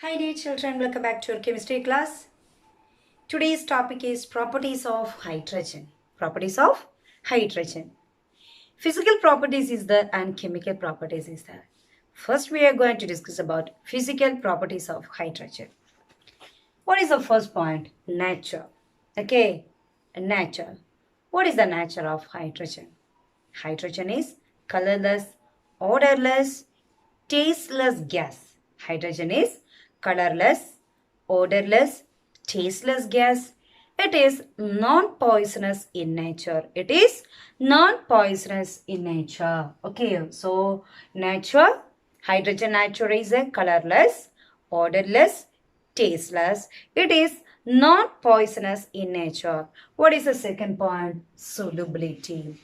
Hi dear children, welcome back to our chemistry class. Today's topic is properties of hydrogen. Properties of hydrogen. Physical properties is there and chemical properties is there. First we are going to discuss about physical properties of hydrogen. What is the first point? Nature. Okay, nature. What is the nature of hydrogen? Hydrogen is colorless, odorless, tasteless gas. Hydrogen is colorless, odorless, tasteless gas. It is non-poisonous in nature. It is non-poisonous in nature. Okay, so nature, hydrogen nature is a colorless, odorless, tasteless. It is non-poisonous in nature. What is the second point? Solubility.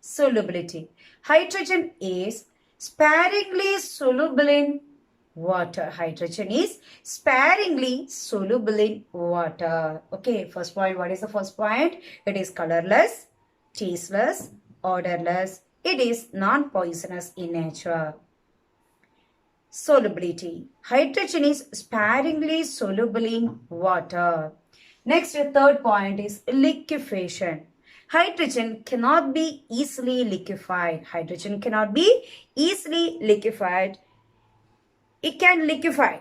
Solubility. Hydrogen is sparingly soluble in water. Hydrogen is sparingly soluble in water. Okay, first point. What is the first point? It is colorless, tasteless, odorless. It is non-poisonous in nature. Solubility. Hydrogen is sparingly soluble in water. Next, the third point is liquefaction. Hydrogen cannot be easily liquefied. Hydrogen cannot be easily liquefied. It can liquefy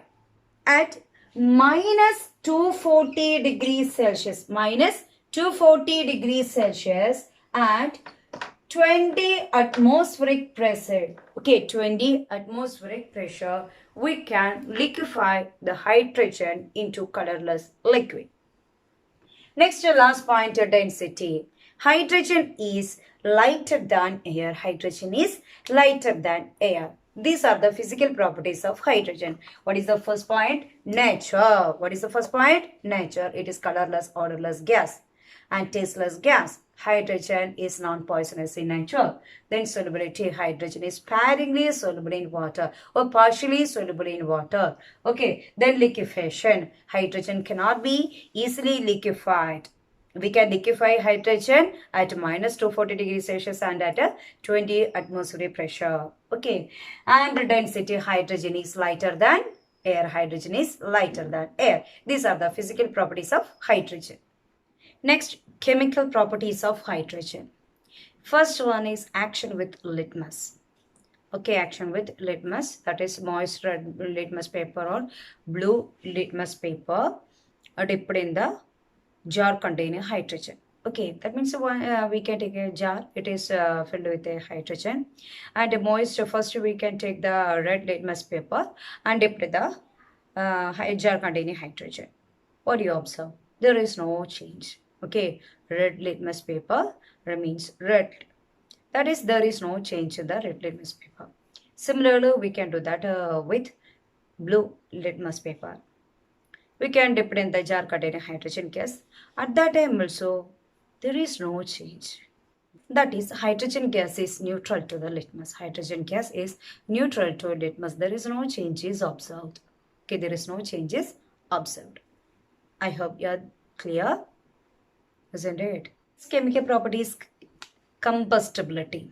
at minus 240 degrees Celsius. Minus 240 degrees Celsius at 20 atmospheric pressure. Okay, 20 atmospheric pressure. We can liquefy the hydrogen into colorless liquid. Next, the last point, density. Hydrogen is lighter than air. Hydrogen is lighter than air. These are the physical properties of hydrogen. What is the first point? Nature. What is the first point? Nature. It is colorless, odorless gas and tasteless gas. Hydrogen is non-poisonous in nature. Then solubility. Hydrogen is sparingly soluble in water or partially soluble in water. Okay. Then liquefaction. Hydrogen cannot be easily liquefied. We can liquefy hydrogen at minus 240 degrees Celsius and at a 20 atmospheric pressure. Okay. And density. Hydrogen is lighter than air. Hydrogen is lighter than air. These are the physical properties of hydrogen. Next, chemical properties of hydrogen. First one is action with litmus. Okay, action with litmus, that is moist red litmus paper or blue litmus paper dipped in the jar containing hydrogen. Okay, that means we can take a jar, it is filled with a hydrogen, and moist, first we can take the red litmus paper and dip the jar containing hydrogen. What do you observe? There is no change. Okay, red litmus paper remains red. That is, there is no change in the red litmus paper. Similarly, we can do that with blue litmus paper. We can dip it in the jar containing hydrogen gas. At that time also, there is no change. That is, hydrogen gas is neutral to the litmus. Hydrogen gas is neutral to litmus. There is no changes observed. Okay, there is no changes observed. I hope you are clear, isn't it? Chemical properties, combustibility.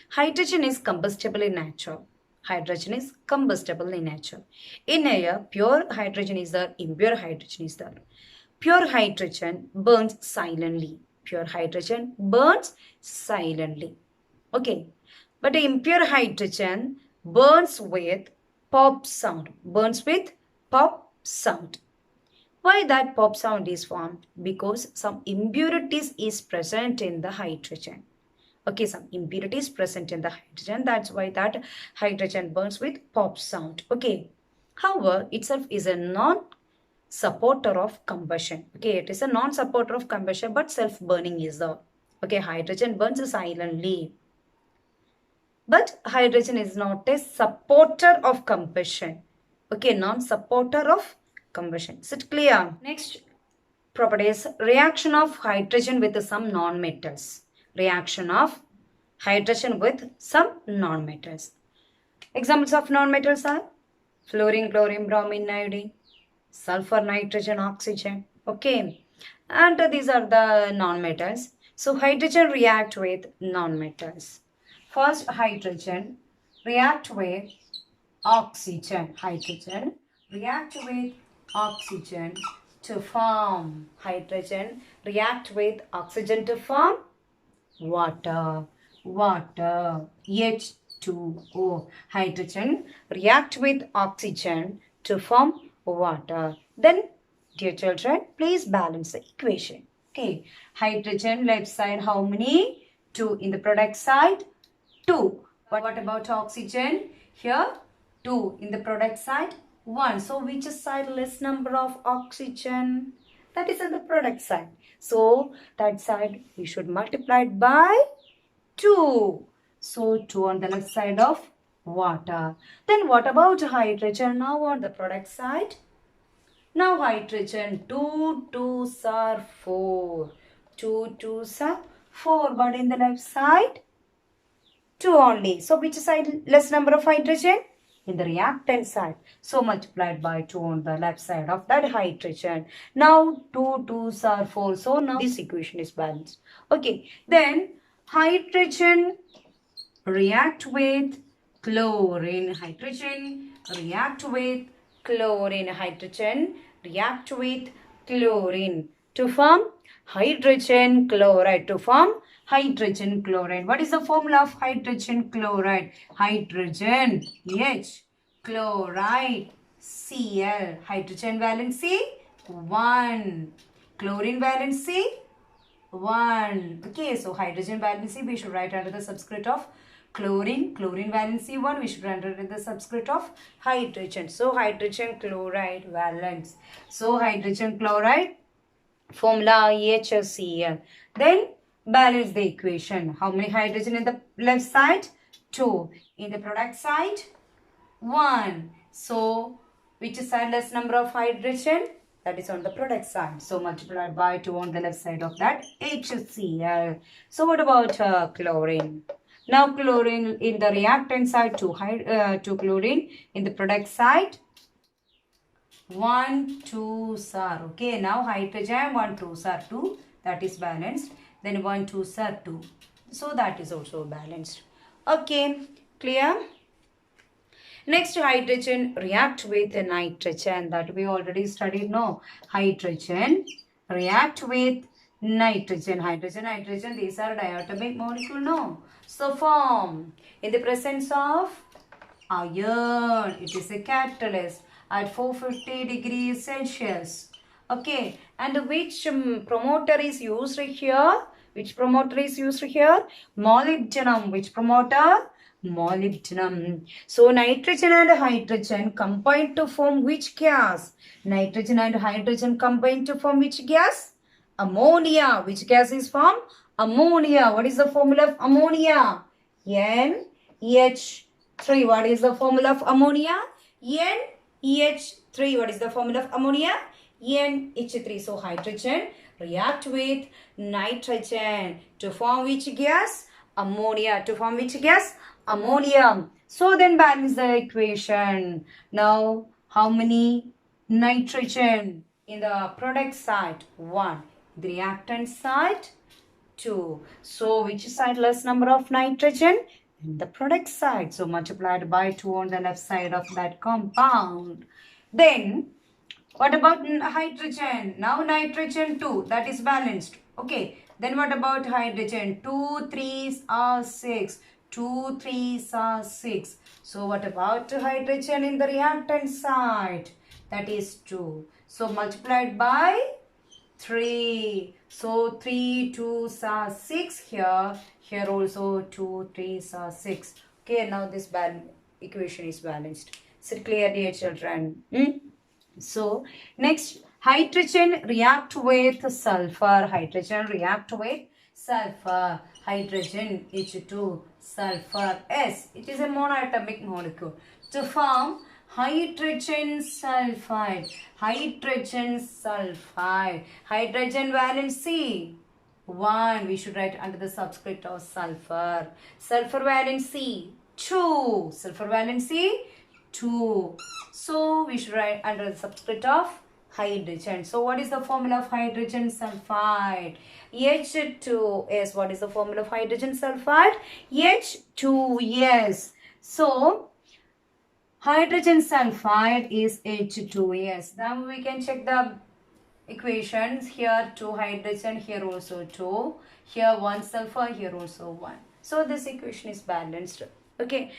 Hydrogen is combustible in nature. Hydrogen is combustible in nature. In air, pure hydrogen is there, impure hydrogen is there. Pure hydrogen burns silently. Pure hydrogen burns silently. Okay. But impure hydrogen burns with pop sound. Burns with pop sound. Why that pop sound is formed? Because some impurities is present in the hydrogen. Okay, some impurities present in the hydrogen. That's why that hydrogen burns with pop sound. Okay. However, itself is a non-supporter of combustion. Okay, it is a non-supporter of combustion, but self-burning is the. Okay, hydrogen burns silently. But hydrogen is not a supporter of combustion. Okay, non-supporter of combustion. Is it clear? Next properties, reaction of hydrogen with some non-metals. Reaction of hydrogen with some non-metals. Examples of non-metals are fluorine, chlorine, bromine, iodine, sulfur, nitrogen, oxygen. Okay. And these are the non-metals. So hydrogen react with non-metals. First, hydrogen react with oxygen. Hydrogen react with oxygen to form hydrogen, react with oxygen to form water. Water, H2O. Hydrogen react with oxygen to form water. Then, dear children, please balance the equation. Okay, hydrogen left side how many? 2. In the product side, 2. But what about oxygen? Here, 2. In the product side, 1. So, which side less number of oxygen? That is in the product side. So, that side we should multiply it by 2. So, 2 on the left side of water. Then what about hydrogen now on the product side? Now hydrogen, 2 2s are 4. 2 2s are 4. But in the left side, 2 only. So which side less number of hydrogen? In the reactant side. So multiplied by 2 on the left side of that hydrogen. Now 2 2s are 4. So now this equation is balanced. Okay. Then hydrogen react with chlorine. Hydrogen react with chlorine. Hydrogen react with chlorine to form hydrogen chloride. To form hydrogen chloride. What is the formula of hydrogen chloride? Hydrogen H, chloride Cl. Hydrogen valency 1, chlorine valency 1. Okay, so hydrogen valency we should write under the subscript of chlorine. Chlorine valency 1 we should write under the subscript of hydrogen. So hydrogen chloride valence. So hydrogen chloride formula HCl. Then balance the equation. How many hydrogen in the left side? 2. In the product side? 1. So which side less number of hydrogen? That is on the product side. So multiplied by 2 on the left side of that HCl. So what about chlorine? Now chlorine in the reactant side, 2 chlorine. In the product side, 1 2s are. Okay, now hydrogen 1 2s are 2. That is balanced. Then 1 2s are 2. So that is also balanced. Okay, clear? Next, hydrogen react with nitrogen. That we already studied. No, hydrogen react with nitrogen. Hydrogen, these are diatomic molecule. No, so form in the presence of iron. It is a catalyst at 450 degrees Celsius. Okay, and which promoter is used here? Which promoter is used here? Molybdenum. Which promoter? Molybdenum. So nitrogen and hydrogen combine to form which gas? Nitrogen and hydrogen combine to form which gas? Ammonia. Which gas is formed? Ammonia. What is the formula of ammonia? NH3. What is the formula of ammonia? NH3. What is the formula of ammonia? NH3. So hydrogen react with nitrogen to form which gas? Ammonia. To form which gas? Ammonium. So then balance the equation. Now how many nitrogen in the product side? 1. The reactant side? 2. So which side less number of nitrogen? In the product side. So multiplied by 2 on the left side of that compound. Then what about hydrogen? Now nitrogen 2. That is balanced. Okay. Then what about hydrogen? 2 3s are 6. 2 3s are 6. So what about hydrogen in the reactant side? That is 2. So multiplied by 3. So 3 2s are 6 here. Here also 2 3s are 6. Okay, now this equation is balanced. Is it clear, dear children? So next, hydrogen react with sulfur. Hydrogen react with sulfur. Hydrogen H2, sulfur S. It is a monoatomic molecule. To form hydrogen sulfide. Hydrogen sulfide. Hydrogen valency 1. We should write under the subscript of sulfur. Sulfur valency 2. Sulfur valency 2. So we should write under the subscript of hydrogen. So what is the formula of hydrogen sulfide? H2S. What is the formula of hydrogen sulfide? H2S. So Hydrogen sulfide is H2. Yes. Now we can check the equations. Here 2 hydrogen, here also 2. Here 1 sulfur, here also 1. So this equation is balanced. Okay.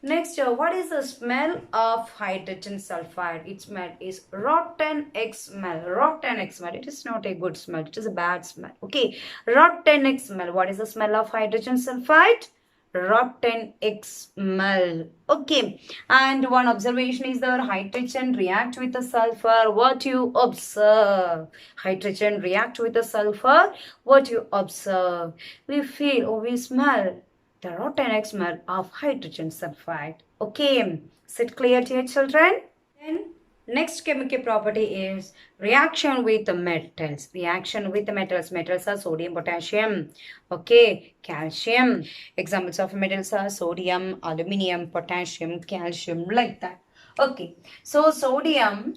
Next, what is the smell of hydrogen sulfide? Its smell is rotten egg smell. Rotten egg smell. It is not a good smell. It is a bad smell. Okay. Rotten egg smell. What is the smell of hydrogen sulfide? Rotten egg smell. Okay. And one observation is the hydrogen react with the sulfur. What you observe? Hydrogen react with the sulfur. What you observe? We feel or we smell the rotten egg smell of hydrogen sulfide. Okay. Is it clear to your children? Then next chemical property is reaction with the metals. Reaction with the metals. Metals are sodium, potassium, okay, calcium. Examples of metals are sodium, aluminium, potassium, calcium, like that. Okay, so sodium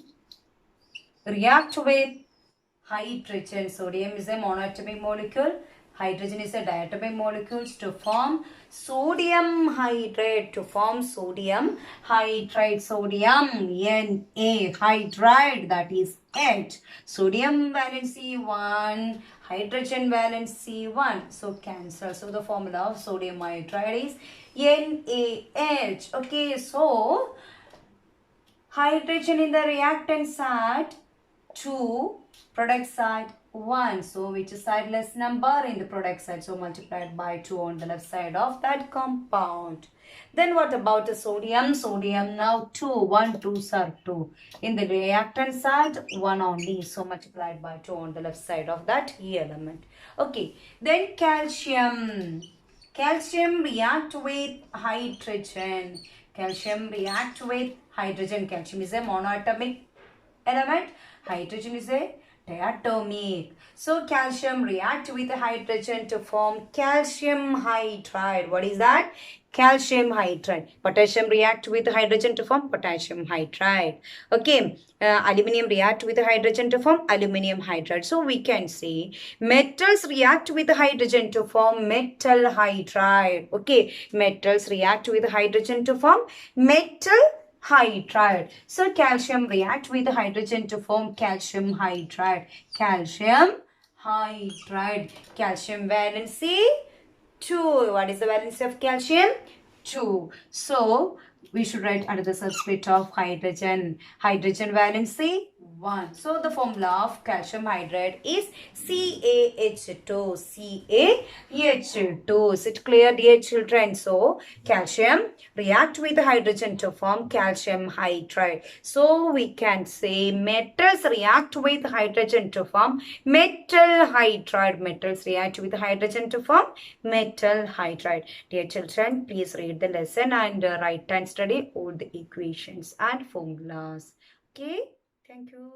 react with hydrogen. Sodium is a monoatomic molecule. Hydrogen is a diatomic molecules to form sodium hydride. To form sodium hydride. Sodium Na hydride, that is H. Sodium valency 1, hydrogen valency 1. So cancel. So the formula of sodium hydride is NaH. Okay, so hydrogen in the reactant side 2, product side 1. So which side less number in the product side? So multiplied by 2 on the left side of that compound. Then what about the sodium? Sodium now 2. 1 2s are 2. In the reactant side 1 only. So multiplied by 2 on the left side of that element. Okay. Then calcium. Calcium react with hydrogen. Calcium react with hydrogen. Calcium is a monoatomic element. Hydrogen is a diatomic. So calcium react with hydrogen to form calcium hydride. What is that? Calcium hydride. Potassium react with hydrogen to form potassium hydride. Okay. Aluminium react with hydrogen to form aluminium hydride. So we can say metals react with hydrogen to form metal hydride. Okay. Metals react with hydrogen to form metal hydride. So calcium react with hydrogen to form calcium hydride. Calcium hydride. Calcium valency 2. What is the valency of calcium? 2. So we should write under the subscript of hydrogen. Hydrogen valency 1. So the formula of calcium hydride is CaH2. CaH2. Is it clear, dear children? So calcium react with hydrogen to form calcium hydride. So we can say metals react with hydrogen to form metal hydride. Metals react with hydrogen to form metal hydride. Dear children, please read the lesson and write and study all the equations and formulas. Okay. Thank you.